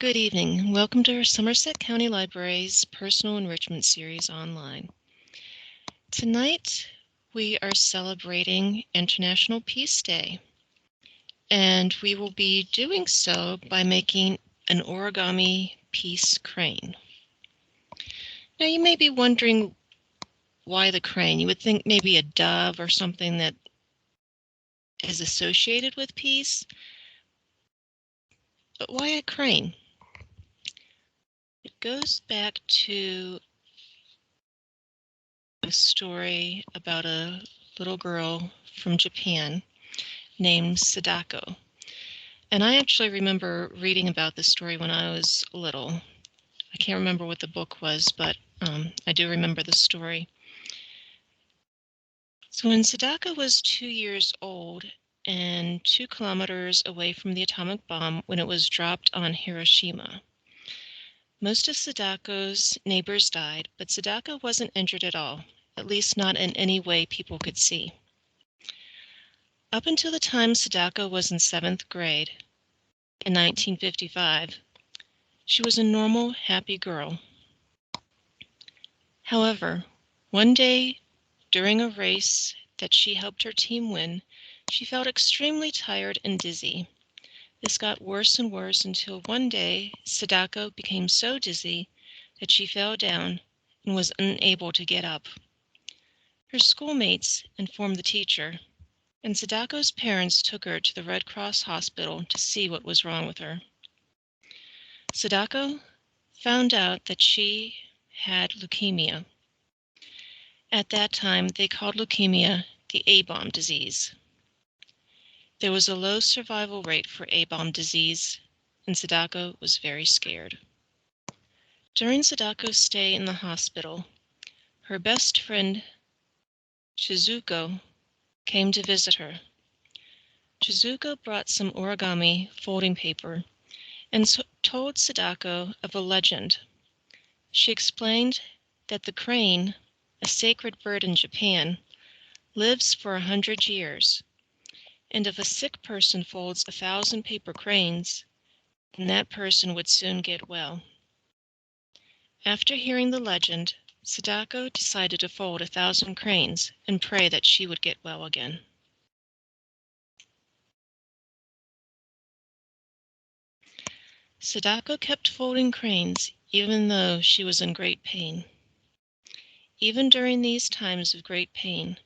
Good evening. Welcome to our Somerset County Library's Personal Enrichment Series online. Tonight, we are celebrating International Peace Day, and we will be doing so by making an origami peace crane. Now, you may be wondering why the crane. You would think maybe a dove or something that is associated with peace, but why a crane? It goes back to a story about a little girl from Japan named Sadako. And I actually remember reading about this story when I was little. I can't remember what the book was, but I do remember the story. So when Sadako was 2 years old and 2 kilometers away from the atomic bomb when it was dropped on Hiroshima, most of Sadako's neighbors died, but Sadako wasn't injured at all, at least not in any way people could see. Up until the time Sadako was in 7th grade, in 1955, she was a normal, happy girl. However, one day during a race that she helped her team win, she felt extremely tired and dizzy. This got worse and worse until one day Sadako became so dizzy that she fell down and was unable to get up. Her schoolmates informed the teacher, and Sadako's parents took her to the Red Cross hospital to see what was wrong with her. Sadako found out that she had leukemia. At that time, they called leukemia the A-bomb disease. There was a low survival rate for A-bomb disease, and Sadako was very scared. During Sadako's stay in the hospital, her best friend, Chizuko, came to visit her. Chizuko brought some origami folding paper and told Sadako of a legend. She explained that the crane, a sacred bird in Japan, lives for 100 years, and if a sick person folds 1,000 paper cranes, then that person would soon get well. After hearing the legend, Sadako decided to fold 1,000 cranes and pray that she would get well again. Sadako kept folding cranes even though she was in great pain. Even during these times of great pain,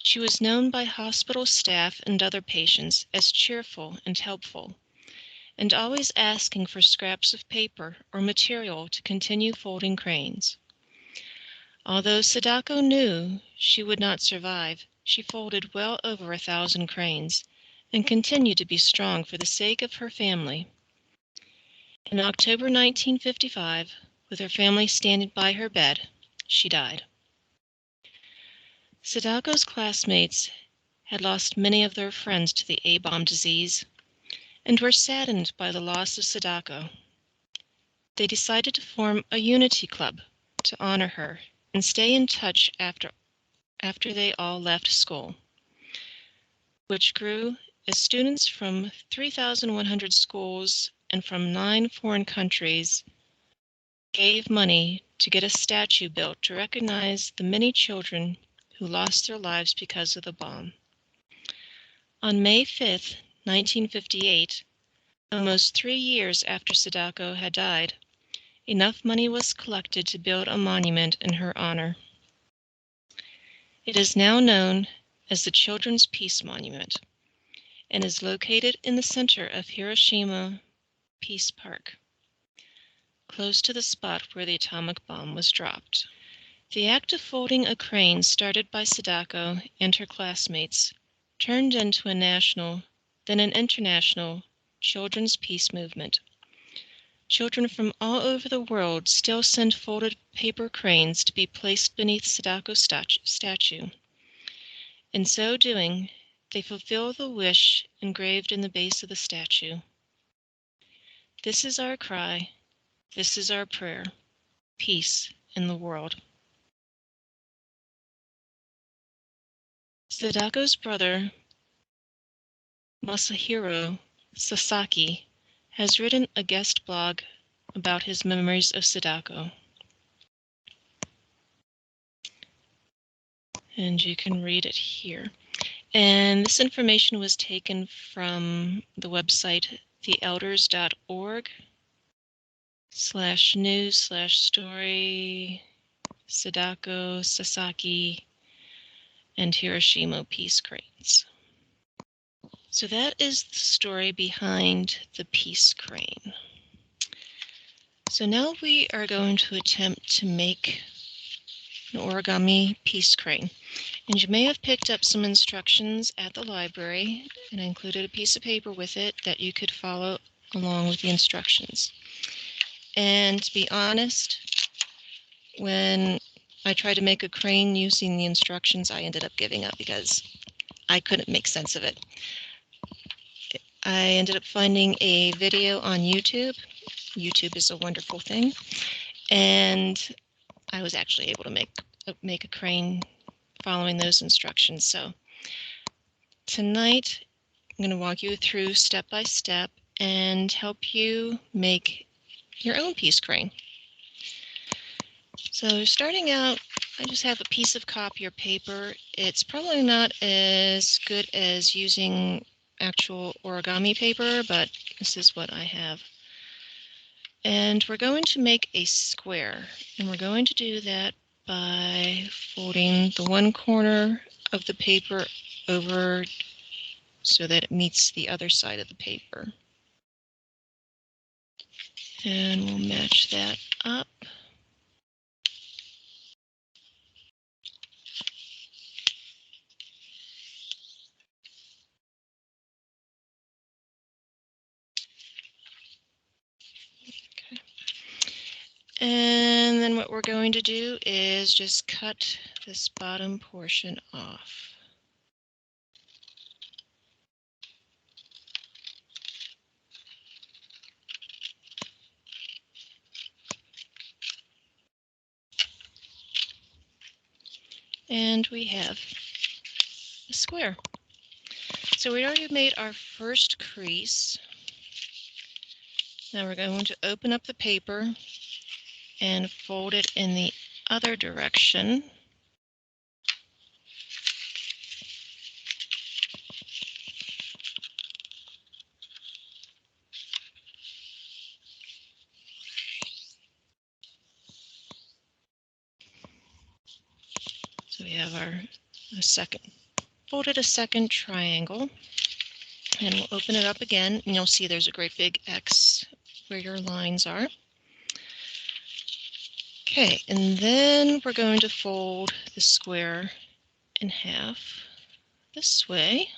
she was known by hospital staff and other patients as cheerful and helpful, and always asking for scraps of paper or material to continue folding cranes. Although Sadako knew she would not survive, she folded well over 1,000 cranes and continued to be strong for the sake of her family. In October 1955, with her family standing by her bed, she died. Sadako's classmates had lost many of their friends to the A-bomb disease and were saddened by the loss of Sadako. They decided to form a unity club to honor her and stay in touch after they all left school, which grew as students from 3,100 schools and from 9 foreign countries gave money to get a statue built to recognize the many children who lost their lives because of the bomb. On May 5, 1958, almost 3 years after Sadako had died, enough money was collected to build a monument in her honor. It is now known as the Children's Peace Monument and is located in the center of Hiroshima Peace Park, close to the spot where the atomic bomb was dropped. The act of folding a crane started by Sadako and her classmates turned into a national, then an international, children's peace movement. Children from all over the world still send folded paper cranes to be placed beneath Sadako's statue. In so doing, they fulfill the wish engraved in the base of the statue. This is our cry, this is our prayer, peace in the world. Sadako's brother, Masahiro Sasaki, has written a guest blog about his memories of Sadako. And you can read it here. And this information was taken from the website theelders.org/news/story Sadako, Sasaki, and Hiroshima peace cranes. So that is the story behind the peace crane. So now we are going to attempt to make an origami peace crane. And you may have picked up some instructions at the library, and I included a piece of paper with it that you could follow along with the instructions. And to be honest, when I tried to make a crane using the instructions, I ended up giving up because I couldn't make sense of it. I ended up finding a video on YouTube. YouTube is a wonderful thing. And I was actually able to make a crane following those instructions. So tonight, I'm going to walk you through step by step and help you make your own peace crane. So starting out, I just have a piece of copier paper. It's probably not as good as using actual origami paper, but this is what I have. And we're going to make a square, and we're going to do that by folding the one corner of the paper over so that it meets the other side of the paper. And we'll match that up. Okay. And then what we're going to do is just cut this bottom portion off. And we have a square. So we already made our first crease. Now we're going to open up the paper and fold it in the other direction. So we have our folded a second triangle, and we'll open it up again, and you'll see there's a great big X where your lines are. Okay, and then we're going to fold the square in half this way.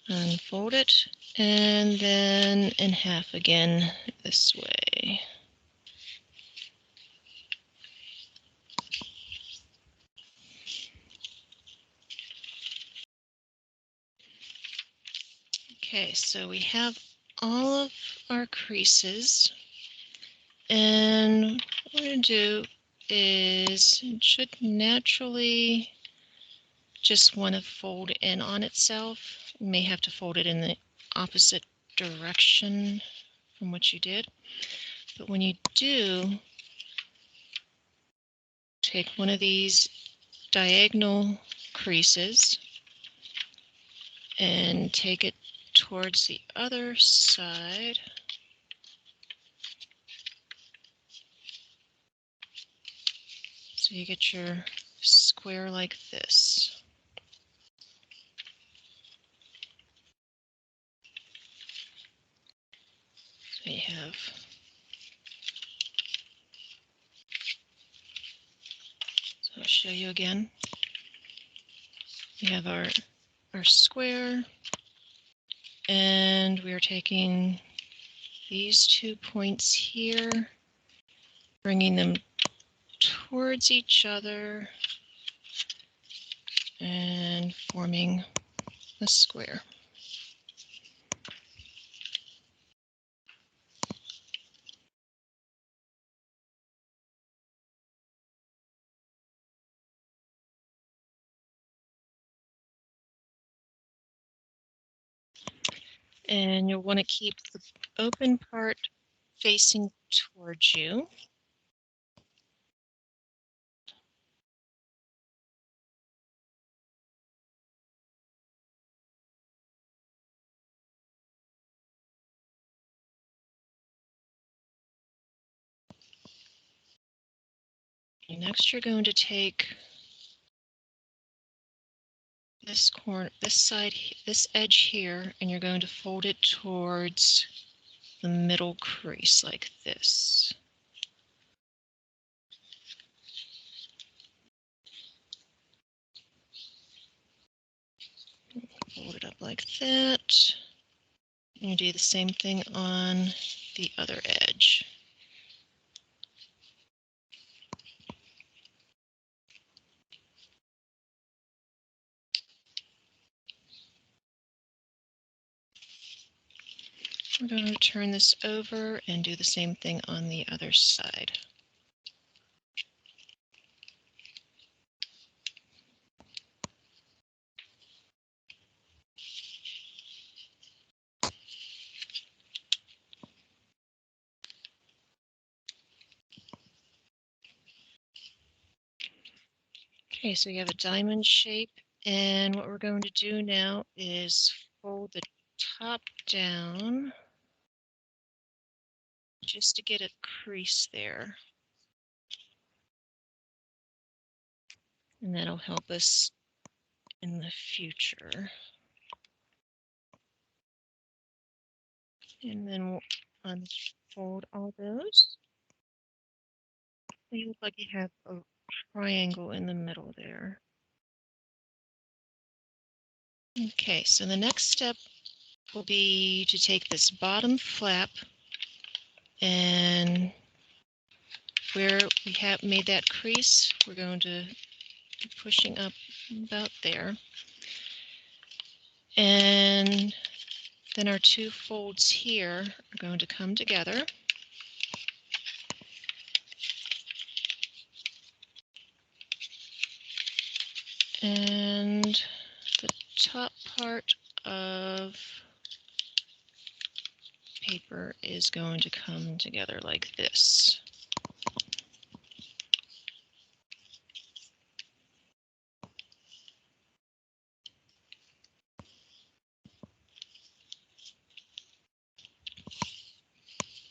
Unfold it, and then in half again this way. Okay, so we have all of our creases, and what we're going to do is it should naturally just want to fold in on itself. You may have to fold it in the opposite direction from what you did. But when you do, take one of these diagonal creases and take it towards the other side. So you get your square like this. So you have so I'll show you again. We have our square, and we are taking these 2 points here, bringing them towards each other and forming a square. And you'll want to keep the open part facing towards you. Next, you're going to take this corner, this edge here, and you're going to fold it towards the middle crease like this. Fold it up like that. And you do the same thing on the other edge. We're going to turn this over and do the same thing on the other side. Okay, so you have a diamond shape, and what we're going to do now is fold the top down just to get a crease there. And that'll help us in the future. And then we'll unfold all those. You look like you have a triangle in the middle there. Okay, so the next step will be to take this bottom flap, and where we have made that crease, we're going to be pushing up about there. And then our two folds here are going to come together. And the top part of paper is going to come together like this.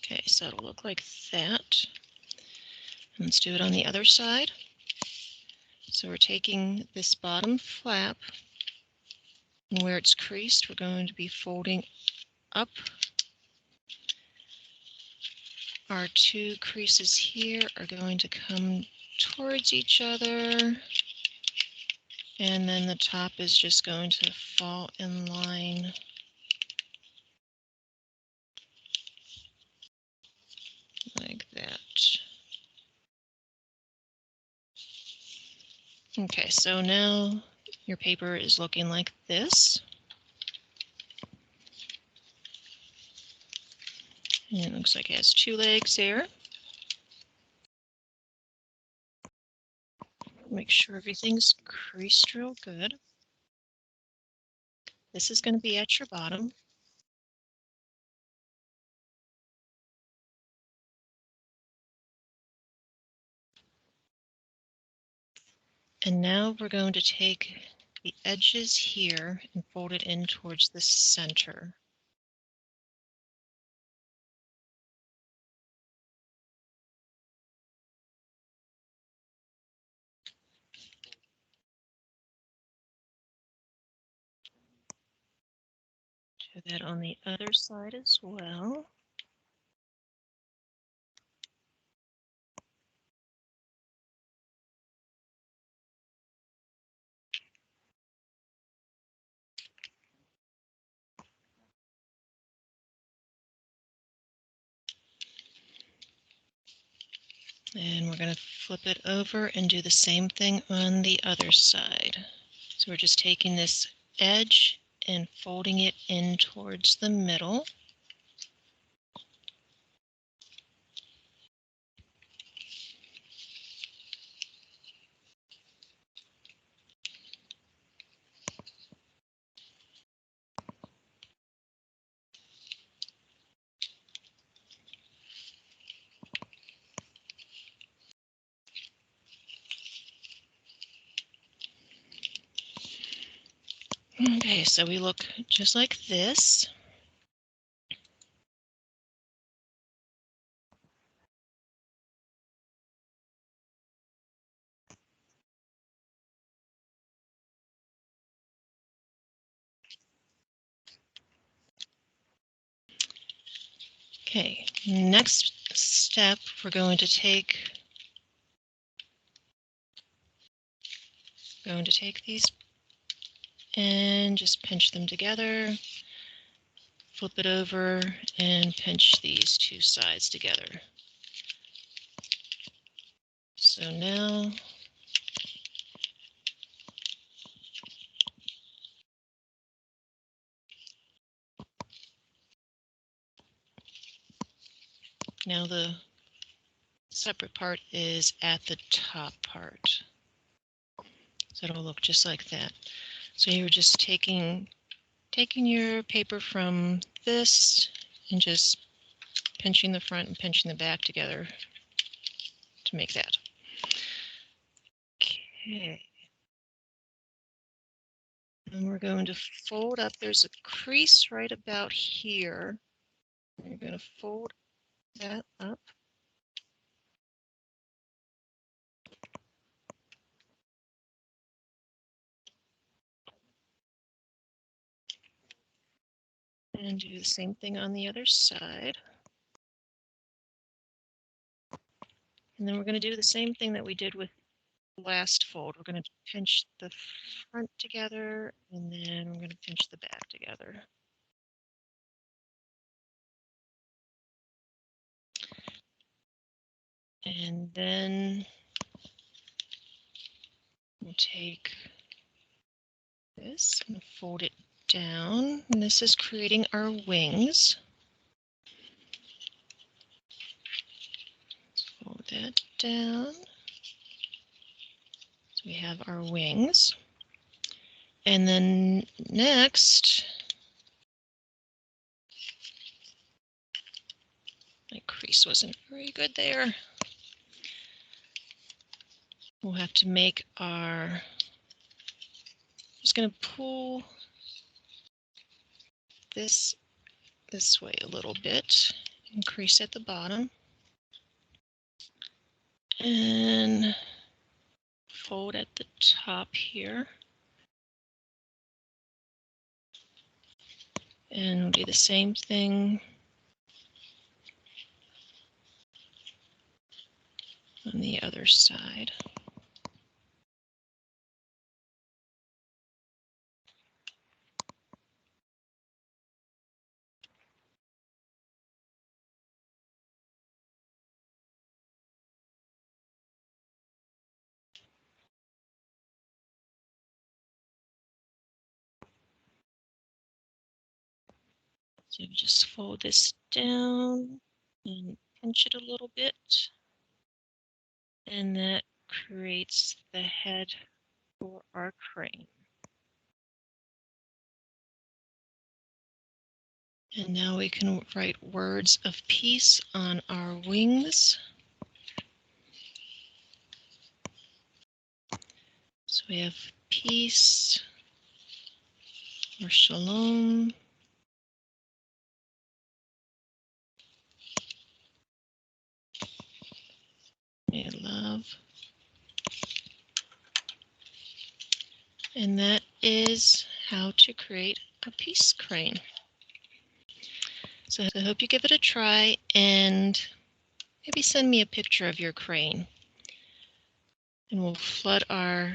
Okay, so it'll look like that. Let's do it on the other side. So we're taking this bottom flap, and where it's creased, we're going to be folding up. Our two creases here are going to come towards each other, and then the top is just going to fall in line like that. Okay, so now your paper is looking like this. And it looks like it has two legs there. Make sure everything's creased real good. This is going to be at your bottom. And now we're going to take the edges here and fold it in towards the center. Do that on the other side as well. And we're going to flip it over and do the same thing on the other side. So we're just taking this edge and folding it in towards the middle. Okay, so we look just like this. Okay, next step, we're going to take these and just pinch them together, flip it over, and pinch these two sides together. So now the separate part is at the top part. So it'll look just like that. So you're just taking your paper from this and just pinching the front and pinching the back together to make that. Okay. And we're going to fold up. There's a crease right about here. You're going to fold that up. And do the same thing on the other side. And then we're going to do the same thing that we did with the last fold. We're going to pinch the front together, and then we're going to pinch the back together. And then we'll take this and fold it down. And this is creating our wings. Let's fold that down. So we have our wings. And then next, my crease wasn't very good there. We'll have to make our, just going to pull this way a little bit, increase at the bottom, and fold at the top here. And we'll do the same thing on the other side. So just fold this down and pinch it a little bit. And that creates the head for our crane. And now we can write words of peace on our wings. So we have peace or shalom. May love. And that is how to create a peace crane. So I hope you give it a try and maybe send me a picture of your crane. And we'll flood our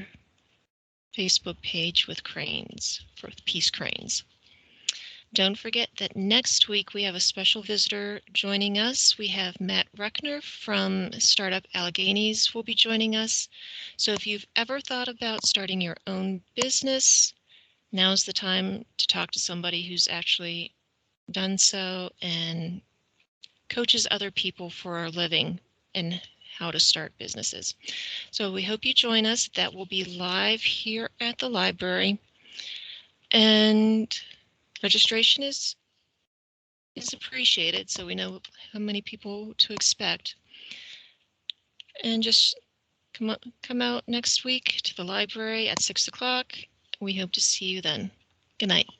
Facebook page with cranes, for peace cranes. Don't forget that next week we have a special visitor joining us. We have Matt Reckner from Startup Alleghenies will be joining us. So if you've ever thought about starting your own business, now's the time to talk to somebody who's actually done so and coaches other people for a living and how to start businesses. So we hope you join us. That will be live here at the library. And registration is appreciated, so we know how many people to expect. And just come out next week to the library at 6 o'clock. We hope to see you then. Good night.